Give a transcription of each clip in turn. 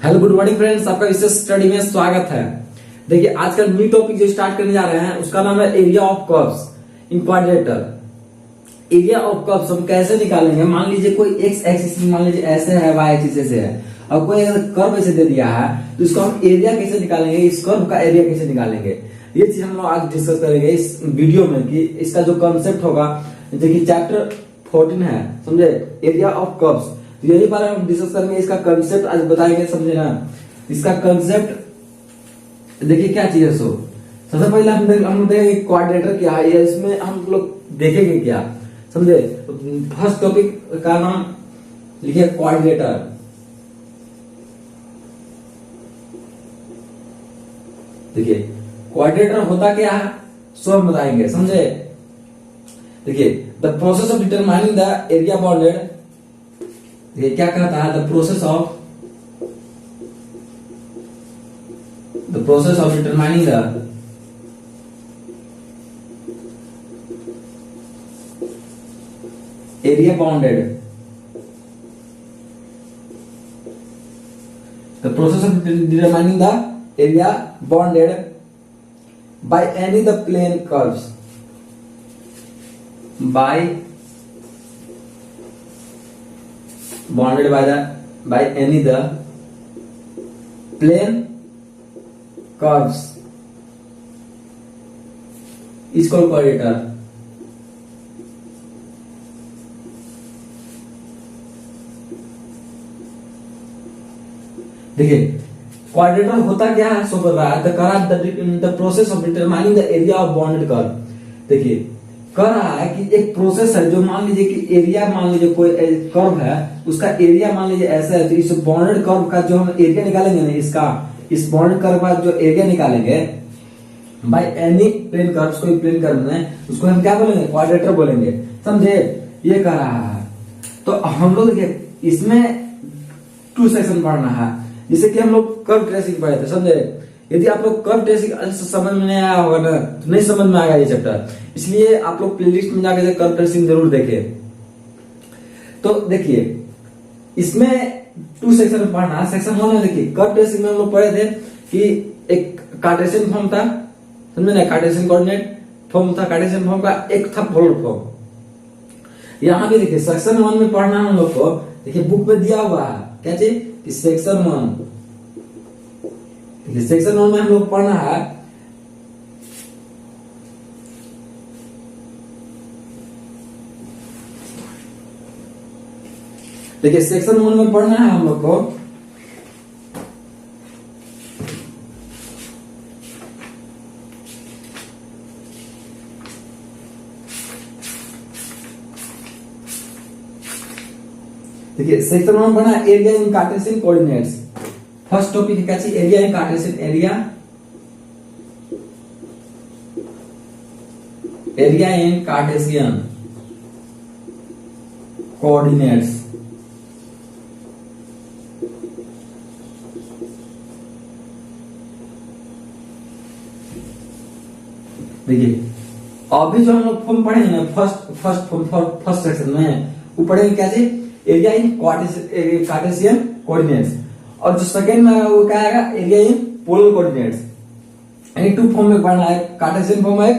Hello good morning friends, आपका विशेष study में स्वागत है। देखिए आज का न्यू टॉपिक जो स्टार्ट करने जा रहे हैं उसका नाम है area of curves in क्वाड्रेटर। Area of curves हम कैसे निकालेंगे? मान लीजिए कोई एक्स एक्सिस मान लीजिए ऐसे है, वाई एक्सिस ऐसे है, और कोई अगर कर्व ऐसे दे दिया है तो इसको हम एरिया कैसे निकालेंगे, इस कर्व का एरिया कैसे निकालेंगे, ये चीज हम लोग आज डिस्कस करेंगे इस वीडियो में कि इसका जो कॉन्सेप्ट होगा। देखिए चैप्टर 14 है, समझे, एरिया ऑफ कर्व्स। यही बारे में हम डिस्कस करेंगे, इसका कंसेप्ट आज बताएंगे, समझे ना। इसका कंसेप्ट देखिए क्या चीज है। सबसे पहले हम देखेंगे क्वाड्रेटर क्या है, इसमें हम लोग देखेंगे क्या, समझे। फर्स्ट टॉपिक का नाम लिखिए क्वाड्रेटर। देखिए क्वाड्रेटर होता क्या है सो हम बताएंगे, समझे। देखिए the process of determining the area bounded, ये क्या कहता है, the process of determining the area bounded, the process of determining the area bounded by any the plane curves, bounded by any the plane curves is called quadrator। देखिए क्वाड्रेटर होता क्या है, सो कर रहा है the process of determining the area of bounded curve. देखिए कह रहा है कि एक प्रोसेस है जो मान लीजिए कि एरिया, मान लीजिए कोई कर्व है उसका एरिया मान लीजिए ऐसा है, तो इस बाउंडेड कर्व का जो हम एरिया निकालेंगे ना, इसका इस बाउंडेड कर्व का जो एरिया निकालेंगे बाय एनी प्लेन कर्व्स, कोई प्लेन कर्व में, उसको हम क्या बोलेंगे, क्वाड्रेटर बोलेंगे, समझे। ये कह रहा है तो हम लोग देखिए इसमें 2 सेक्शन पढ़ना है, जिसे कि हम लोग कर्व ट्रेसिंग पढ़े थे, समझे। यदि आप लोग कर्व ट्रेसिंग समझ में नहीं आया होगा ना तो नहीं समझ में आएगा ये चैप्टर, इसलिए आप लोग प्लेलिस्ट में जाकर कर्व ट्रेसिंग जरूर देखें। तो देखिए इसमें 2 सेक्शन में पढ़ना है। सेक्शन 1 में देखिए कर्व ट्रेसिंग में हम लोग पढ़े थे कि एक कार्टेशियन फॉर्म था, समझे ना, कार्टेशियन कोऑर्डिनेट फॉर्म था, कार्टेशियन फॉर्म का एक था पोलर फॉर्म। यहाँ भी देखिए सेक्शन 1 में पढ़ना है हम लोग को। देखिए बुक में दिया हुआ है क्या चीज कि सेक्शन 1, सेक्शन 1 में हम लोग पढ़ना है देखिए सेक्शन 1 में पढ़ना है हम लोग को देखिए सेक्शन 1 में पढ़ना है area in Cartesian coordinates. First topic है क्या चीज, area in Cartesian, area in Cartesian coordinates. देखिए अभी जो हम लोग फॉर्म पढ़ेंगे ना, फर्स्ट सेक्शन में वो पढ़ेंगे क्या चीज, एरिया इन कार्टेशियन कोऑर्डिनेट्स। और जो सेकेंड में वो क्या आएगा, एरिया इन पोलर कोऑर्डिनेट्स। यानी 2 फॉर्म में पढ़ना है, कार्टेशियन फॉर्म है,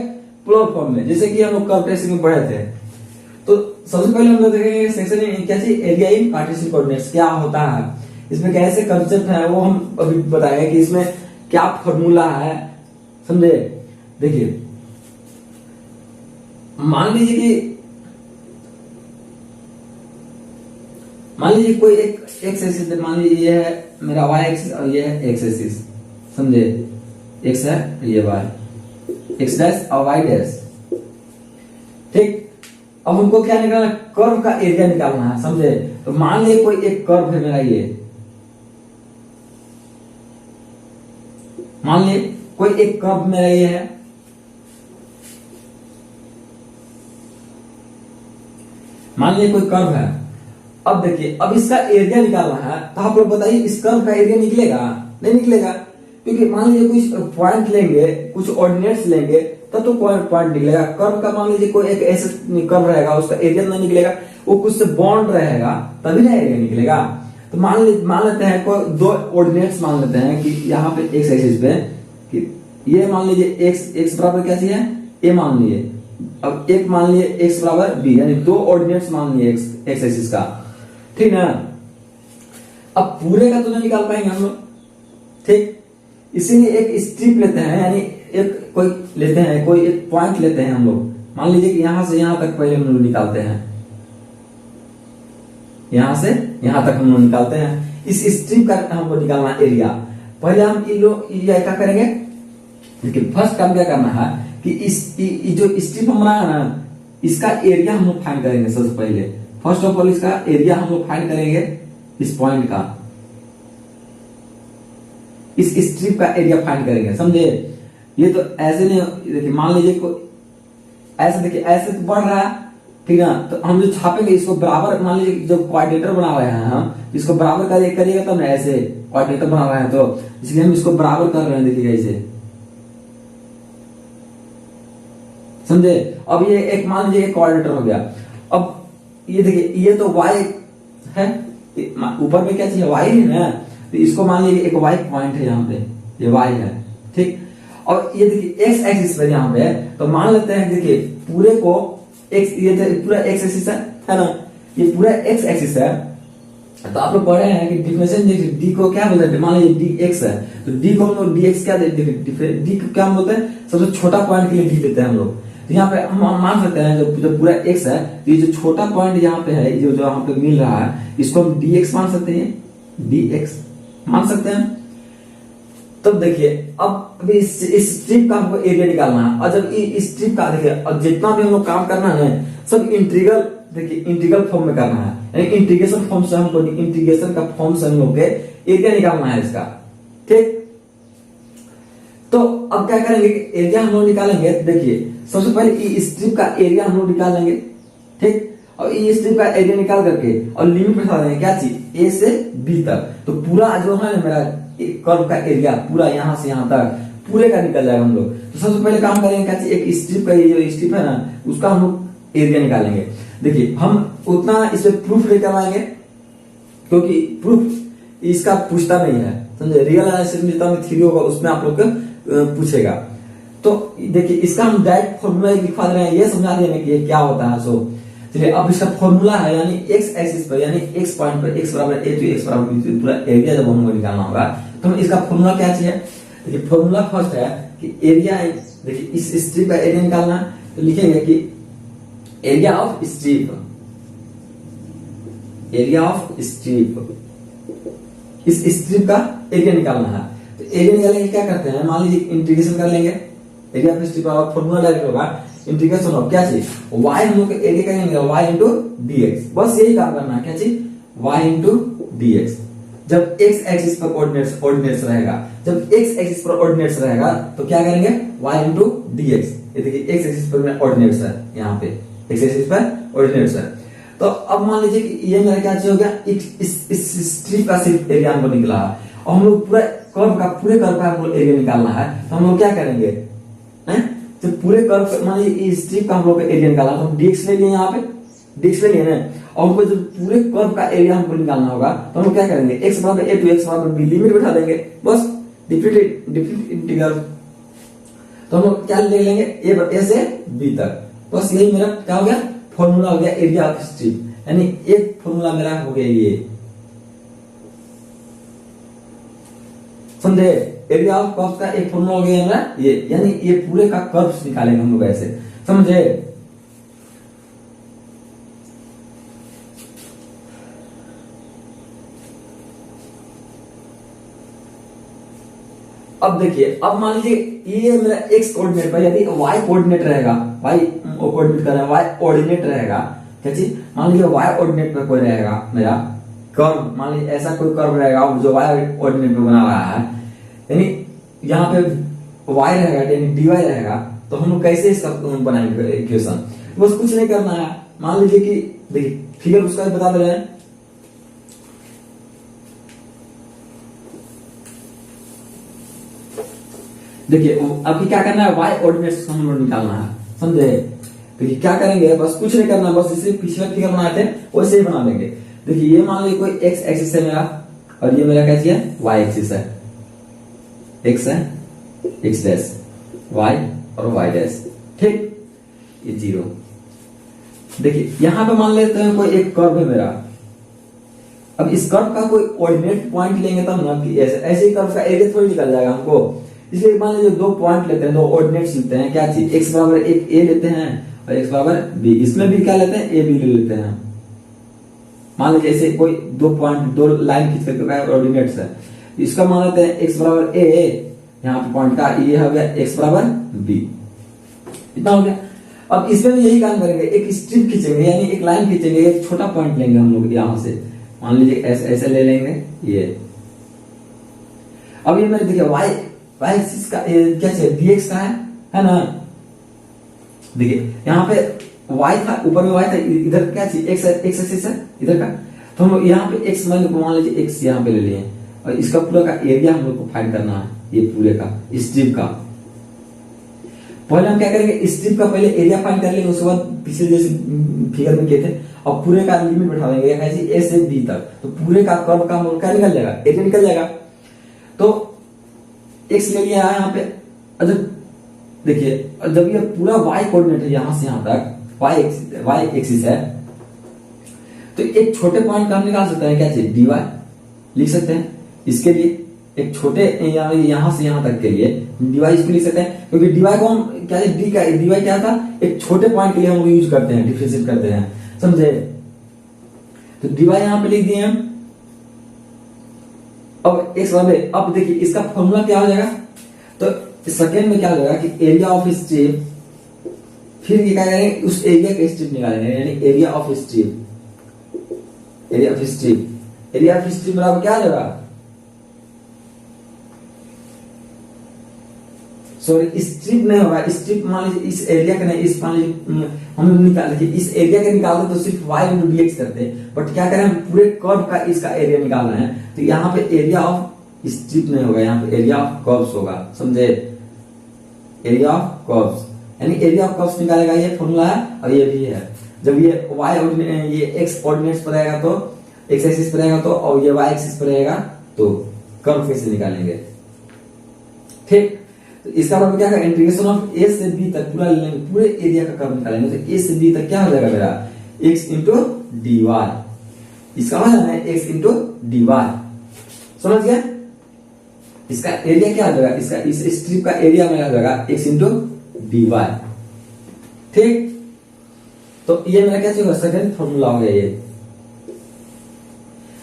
पोलर फॉर्म में, जैसे कि हम लोग कर्व ट्रेसिंग में पढ़े थे। तो सबसे पहले हम लोग देखेंगे सेक्शन क्या चीज, एरिया इन कार्टेशियन कोऑर्डिनेट्स क्या होता है, इसमें कैसे कंसेप्ट है वो हम अभी बताएंगे कि इसमें क्या फॉर्मूला है, समझे। देखिए मान लीजिए कोई एक एक्स एक्सिस, मान लीजिए ये है मेरा वाई एक्सिस और ये है एक्स एक्सिस, समझे। एक्स है ये वाई, एक्स डैश और वाई डैश, ठीक। अब हमको क्या निकालना, कर्व का एरिया निकालना है, समझे। तो मान लीजिए कोई एक कर्व है मेरा, ये मान लीजिए कोई एक कर्व मेरा ये है, मान लीजिए कोई कर्व है। अब देखिए अब इसका एरिया निकालना है, तो आप लोग बताइए इस कर्व का एरिया निकलेगा, नहीं निकलेगा, क्योंकि मान लीजिए कुछ पॉइंट लेंगे, कुछ ऑर्डिनेट्स लेंगे तब तो पॉइंट निकलेगा। कर्व का मान लीजिए कोई एक ऐसे कर्व रहेगा, उसका एरिया नहीं निकलेगा, वो कुछ से बॉन्ड रहेगा तभी ना एरिया निकलेगा। तो मान लेते हैं कोई दो ऑर्डिनेट्स मान लेते हैं कि यहाँ पे एक्स एक्सिस पे कि ये मान लीजिए एक्स बराबर क्या चाहिए ए मान लीजिए, अब एक मान लीजिए एक्स बराबर बी, यानी दो ऑर्डिनेट्स मान लिए एक्स एक्सिस का, ठीक ना। अब पूरे का तो नहीं निकाल पाएंगे हम लोग, ठीक, इसीलिए एक स्ट्रिप लेते हैं, यानी एक कोई लेते हैं, कोई एक पॉइंट लेते हैं हम लोग, मान लीजिए कि यहां से यहां तक पहले हम लोग निकालते हैं, यहां से यहां तक हम लोग निकालते हैं। इस स्ट्रिप का हमको निकालना एरिया। पहले हम ये क्या करेंगे, लेकिन फर्स्ट काम क्या करना है कि इस जो स्ट्रिप हम बनाया ना, इसका एरिया हम लोग फाइंड करेंगे सबसे पहले। फर्स्ट ऑफ ऑल इसका एरिया हम लोग फाइंड करेंगे, इस पॉइंट का, इस स्ट्रिप का एरिया फाइंड करेंगे, समझे। ये तो ऐसे नहीं, देखिए मान लीजिए ऐसे, देखिए ऐसे तो बढ़ रहा है, ठीक है ना, तो हम जो छापेंगे इसको बराबर, मान लीजिए जो क्वाड्रेटर बना रहे हैं हम, इसको बराबर करिएगा तब ना, ऐसे क्वाड्रेटर बना रहे हैं तो इसलिए हम इसको बराबर कर रहे हैं, देखिएगा इसे, समझे। अब ये एक मान लीजिए क्वाड्रेटर हो गया। अब ये देखिए ये तो y है, ऊपर में क्या चाहिए y है ना, तो इसको मान लीजिए एक y पॉइंट है, यहाँ पे ये y है, ठीक। और ये देखिए x एक्सिस पे यहाँ पे, तो मान लेते हैं देखिए पूरे को x, ये पूरा x एक्सिस है ना, ये पूरा x एक्सिस है। तो आप लोग पढ़े हैं कि डिफिनेशन देखिए d को क्या बोलते हैं, मान लीजिए dx है तो d को हम लोग dx क्या d को क्या बोलते हैं, सबसे छोटा पॉइंट के लिए d लेते हैं हम लोग। तो यहाँ पे हम मान सकते हैं जो पूरा x है, तो ये जो छोटा पॉइंट यहाँ पे है, जो यहाँ पे मिल रहा है, इसको हम dx मान सकते हैं, dx मान सकते हैं। तब देखिए अब इस स्ट्रिप का हमको एरिया निकालना है, और जब इस स्ट्रिप का देखिए, और जितना भी हम लोग काम करना है सब इंटीग्रल, देखिए इंटीग्रल फॉर्म में करना है, यानी इंटीग्रेशन फॉर्म से हमको, इंटीग्रेशन का फॉर्म से हम लोग के एरिया निकालना है इसका, ठीक। तो अब क्या करेंगे कि एरिया हम लोग निकालेंगे, देखिए सबसे पहले इस स्ट्रिप का एरिया हम लोग निकाल लेंगे, ठीक। और इस स्ट्रिप का एरिया निकाल करके और लिमिट बैठा देंगे, क्या चीज, ए से बी तक। तो पूरा जो है ना मेरा कर्व का एरिया, पूरा यहाँ से यहाँ तक पूरे का निकल जाएगा हम लोग। तो सबसे पहले काम करेंगे क्या चीज, एक स्ट्रिप का ये जो स्ट्रिप है ना, उसका हम लोग एरिया निकालेंगे। देखिए हम उतना इस पे प्रूफ लेकर आएंगे, क्योंकि प्रूफ इसका पूछता नहीं है, समझे। रियल एनालिसिस में जितना भी थ्योरी होगा उसमें आप लोग पूछेगा। तो देखिए इसका हम डायरेक्ट फॉर्मूला लिखवा दे रहे हैं, ये समझा देंगे कि ये क्या होता है। सो चलिए अब इसका फॉर्मूला है, यानी x एक्सिस पर, यानी x पॉइंट पर x बराबर a तो x बराबर b, पूरा एरिया जब हमको निकालना होगा तो हम इसका फॉर्मूला क्या चाहिए। देखिए फॉर्मूला फर्स्ट है कि एरिया, देखिए इस स्ट्रिप का एरिया निकालना, तो लिखेंगे कि area of strip, area of strip, इस स्ट्रिप का एरिया निकालना है। तो एरिया निकालने के क्या करते हैं, मान लीजिए इंटीग्रेशन कर लेंगे, एरिया ऑफ स्ट्रिप का फॉर्मूला डायरेक्ट होगा इंटीग्रेशन ऑफ क्या चीज, y हम लोग एरिया का निकालेंगे y इंटू dx, बस यही काम करना है, क्या चीज, y इंटू dx। जब x एक्सिस पर ऑर्डिनेट्स रहेगा, जब x एक्सिस पर ऑर्डिनेट्स रहेगा तो क्या करेंगे, y इंटू dx। ये देखिए x एक्सिस पर ऑर्डिनेट्स है, यहाँ पे x एक्सिस पर ऑर्डिनेट्स है। तो अब मान लीजिए कि ये मेरा क्या चीज हो गया, इस स्ट्रिप का सिर्फ एरिया हमको निकला है, और हम लोग पूरे कर्व का हमको एरिया निकालना है। तो हम लोग क्या करेंगे, तो पूरे कर्व, मान लीजिए इस स्ट्रिप का हम लोग का एरिया निकालना, तो हम dx ले लिए, यहाँ पे dx ले लिए ना, और हमको जब पूरे कर्व का एरिया हमको निकालना होगा तो हम लोग क्या करेंगे, x बराबर a to x बराबर b लिमिट बैठा देंगे, बस डिफरेंट इंटीग्रल। तो हम लोग क्या ले लेंगे, a से b तक, बस यही मेरा क्या हो गया, फॉर्मूला हो गया एरिया ऑफ स्ट्रिप, यानी एक फॉर्मूला मेरा हो गया ये, समझे। एरिया ऑफ कर्व का एक फॉर्मूला हो गया ना ये, यानी ये पूरे का कर्व निकालेंगे हम लोग ऐसे, समझे। अब देखिए, अब मान लीजिए ये मेरा x कोऑर्डिनेट पर, यदि y कोऑर्डिनेट रहेगा, y कोऑर्डिनेट कर रहा है, y ऑर्डिनेट रहेगा, क्या चीज, मान लीजिए y ऑर्डिनेट पर कोई रहेगा मेरा कर्व, मान लीजिए ऐसा कोई कर्व रहेगा जो y ऑर्डिनेट पर बना रहा है, यानी यहाँ पे y रहेगा, यानी dy रहेगा, तो हम लोग कैसे इसका बनाएंगे इक्वेशन, बस कुछ नहीं करना है। मान लीजिए कि देखिए फिगर उसका बता दे रहे हैं, देखिए अभी क्या करना है, y ऑर्डिनेट्स हम लोग निकालना है, समझे। तो क्या करेंगे, बस कुछ नहीं करना, बस जैसे पिछले फिगर बनाए थे वैसे ही बना देंगे। देखिए ये मान लो कोई एक्स एक्सिस है मेरा और ये मेरा क्या चाहिए वाई एक्सिस है, एक्स है एक्स डैश वाई और वाई डैश, ठीक, ये 0। देखिए यहां पे मान लेते हैं कोई एक कर्व है मेरा, अब इस कर्व का कोई ऑर्डिनेट पॉइंट लेंगे तब ना कि ऐसे ही कर्व का एरिया थोड़ी निकल जाएगा हमको, इसलिए मान लीजिए 2 पॉइंट लेते हैं, 2 ऑर्डिनेट्स लेते हैं, क्या चीज x बराबर एक a लेते हैं और x बराबर b, इसमें भी क्या लेते हैं a b ले लेते हैं। मान लीजिए ऐसे कोई 2 पॉइंट 2 लाइन खींच करके ऑर्डिनेट्स है, इसका मान लेते हैं x बराबर a, यहाँ पे पॉइंट का ये हो गया x बराबर b, इतना हो गया। अब इसमें भी यही काम करेंगे, एक स्ट्रिप खींचेंगे यानी एक लाइन खींचेंगे, एक छोटा पॉइंट लेंगे हम लोग यहाँ से, मान लीजिए ऐसे ऐसे ले लेंगे ये। अब ये मेरे देखिए y एक्सिस का क्या चाहिए dx का है ना, देखिए यहाँ पे y था, ऊपर में y था, इधर क्या चाहिए x एक्सिस है इधर का, तो हम लोग यहाँ पे x मान लीजिए x यहाँ पे ले लिए और इसका पूरा का एरिया हम लोग को फाइंड करना है, ये पूरे का स्ट्रिप का। पहले हम क्या करेंगे स्ट्रिप का पहले एरिया फाइंड कर लेंगे, उसके बाद पिछले जैसे फिगर में किए थे, और पूरे का लिमिट बैठा देंगे ए से बी तक, तो पूरे का कर्व का क्या निकल जाएगा एरिया निकल जाएगा। तो एक्स ले लिया यहाँ पे, अच्छा देखिए जब ये पूरा वाई कोऑर्डिनेट है यहाँ से यहाँ तक वाई एक्सिस है, तो एक छोटे पॉइंट का हम निकाल सकते हैं, क्या चाहिए dy लिख सकते हैं, इसके लिए एक छोटे यहाँ से यहाँ तक के लिए dy इसको लिख सकते हैं, क्योंकि dy को हम क्या dy क्या था एक छोटे पॉइंट के लिए हम यूज करते हैं, डिफरेंशिएट करते हैं, समझे। तो dy यहाँ पे लिख दिए हम। अब x बराबर, अब देखिए इसका फॉर्मूला क्या हो जाएगा, तो सेकेंड में क्या हो जाएगा कि एरिया ऑफ स्ट्रिप, फिर क्या करेंगे उस एरिया का स्ट्रिप निकालेंगे, यानी एरिया ऑफ स्ट्रिप बराबर क्या हो जाएगा, सॉरी स्ट्रिप नहीं होगा, स्ट्रिप मान लीजिए इस एरिया का नहीं, इस मान लीजिए हम लोग निकाल लीजिए इस एरिया का निकालते तो सिर्फ y इंटू dx करते हैं, बट क्या करें हम पूरे कर्व का इसका एरिया निकालना है, तो यहाँ पे एरिया ऑफ स्ट्रिप नहीं होगा, यहाँ पे एरिया ऑफ कर्व्स होगा, समझे, एरिया ऑफ कर्व्स, यानी एरिया ऑफ कर्व्स निकालेगा, ये फॉर्मूला है और ये भी है। जब ये y ये x कोऑर्डिनेट्स पर रहेगा तो x एक्सिस पर रहेगा तो, और ये y एक्सिस पर रहेगा तो कर्व कैसे निकालेंगे, ठीक। तो इसका मतलब क्या है इंटीग्रेशन ऑफ a से b तक पूरा लेंगे, पूरे एरिया का कर्व निकालेंगे, तो a से b तक क्या हो जाएगा मेरा x इंटू dy, इसका हो जाना है x इंटू dy, समझ गया। इसका एरिया क्या हो जाएगा, इसका इस स्ट्रिप का एरिया में आ जाएगा x इंटू dy, ठीक। तो ये मेरा क्या चाहिए सेकंड फॉर्मूला हो गया ये,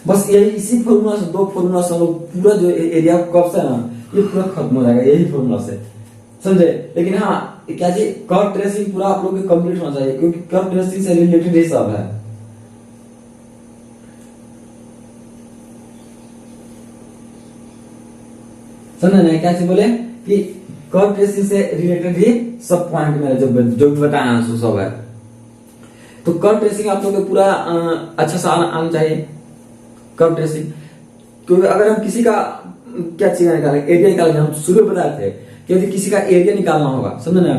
बस यही इसी फॉर्मूला से 2 फॉर्मूला से हम लोग पूरा जो एरिया ऑफ कर्व्स है ना ये पूरा खत्म हो जाएगा यही फॉर्मूला से, समझे। लेकिन हाँ क्या जी कर्व ट्रेसिंग पूरा आप लोग को कंप्लीट होना चाहिए, क्योंकि कर्व ट्रेसिंग से रिलेटेड ये सब है, समझे ना। क्या चीज बोले कि कर्व ट्रेसिंग से रिलेटेड ही सब पॉइंट में जो भी बताया सो सब है। तो कर्व ट्रेसिंग आप लोग को पूरा अच्छा सा आना चाहिए कर्व ट्रेसिंग, क्योंकि अगर हम किसी का क्या चीज निकालेंगे एरिया निकालेंगे, हम शुरू में बताए थे कि यदि किसी का एरिया निकालना होगा, समझे ना,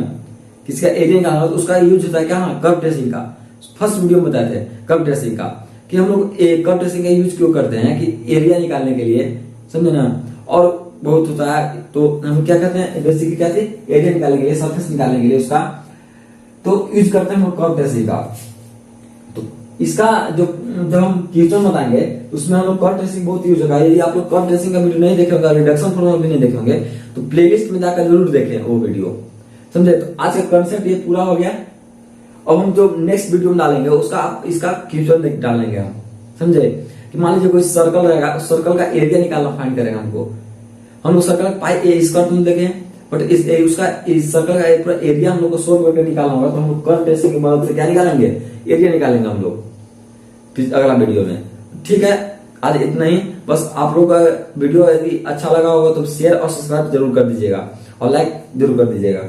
किसी का एरिया निकालना होगा तो उसका यूज होता है क्या कर्व ट्रेसिंग का, फर्स्ट वीडियो में बताए थे कर्व ट्रेसिंग का, कि हम लोग कर्व ट्रेसिंग का यूज क्यों करते हैं कि एरिया निकालने के लिए, समझे ना। और बहुत होता है तो हम क्या करते हैं बेसिकली क्या थे एरिया निकालने के लिए, सरफेस निकालने के लिए उसका, तो यूज करते हैं हम कर्व ट्रेसिंग का। तो इसका जो जब हम क्वेश्चन बताएंगे उसमें हम लोग कर्व ट्रेसिंग बहुत यूज होगा। यदि आप लोग कर्व ट्रेसिंग का वीडियो नहीं देखे होंगे, रिडक्शन फॉर्मूला भी नहीं देखे होंगे, तो प्लेलिस्ट में जाकर जरूर देखें वो वीडियो, समझे। तो आज का कंसेप्ट ये पूरा हो गया। अब हम जो नेक्स्ट वीडियो में डालेंगे उसका इसका क्वेश्चन डालेंगे हम, समझे। कि मान लीजिए कोई सर्कल रहेगा, उस सर्कल का एरिया निकालना फाइंड करेंगे हमको, हम लोग सर्कल पाई ए स्क्वायर में देखें, बट इस सर्कल का पूरा एरिया हम लोग को सोल्व करके निकालना होगा, तो हम लोग कर्व ट्रेसिंग की मदद से क्या निकालेंगे एरिया निकालेंगे हम लोग अगला वीडियो में, ठीक है। आज इतना ही, बस आप लोग का वीडियो यदि अच्छा लगा होगा तो शेयर और सब्सक्राइब जरूर कर दीजिएगा और लाइक जरूर कर दीजिएगा।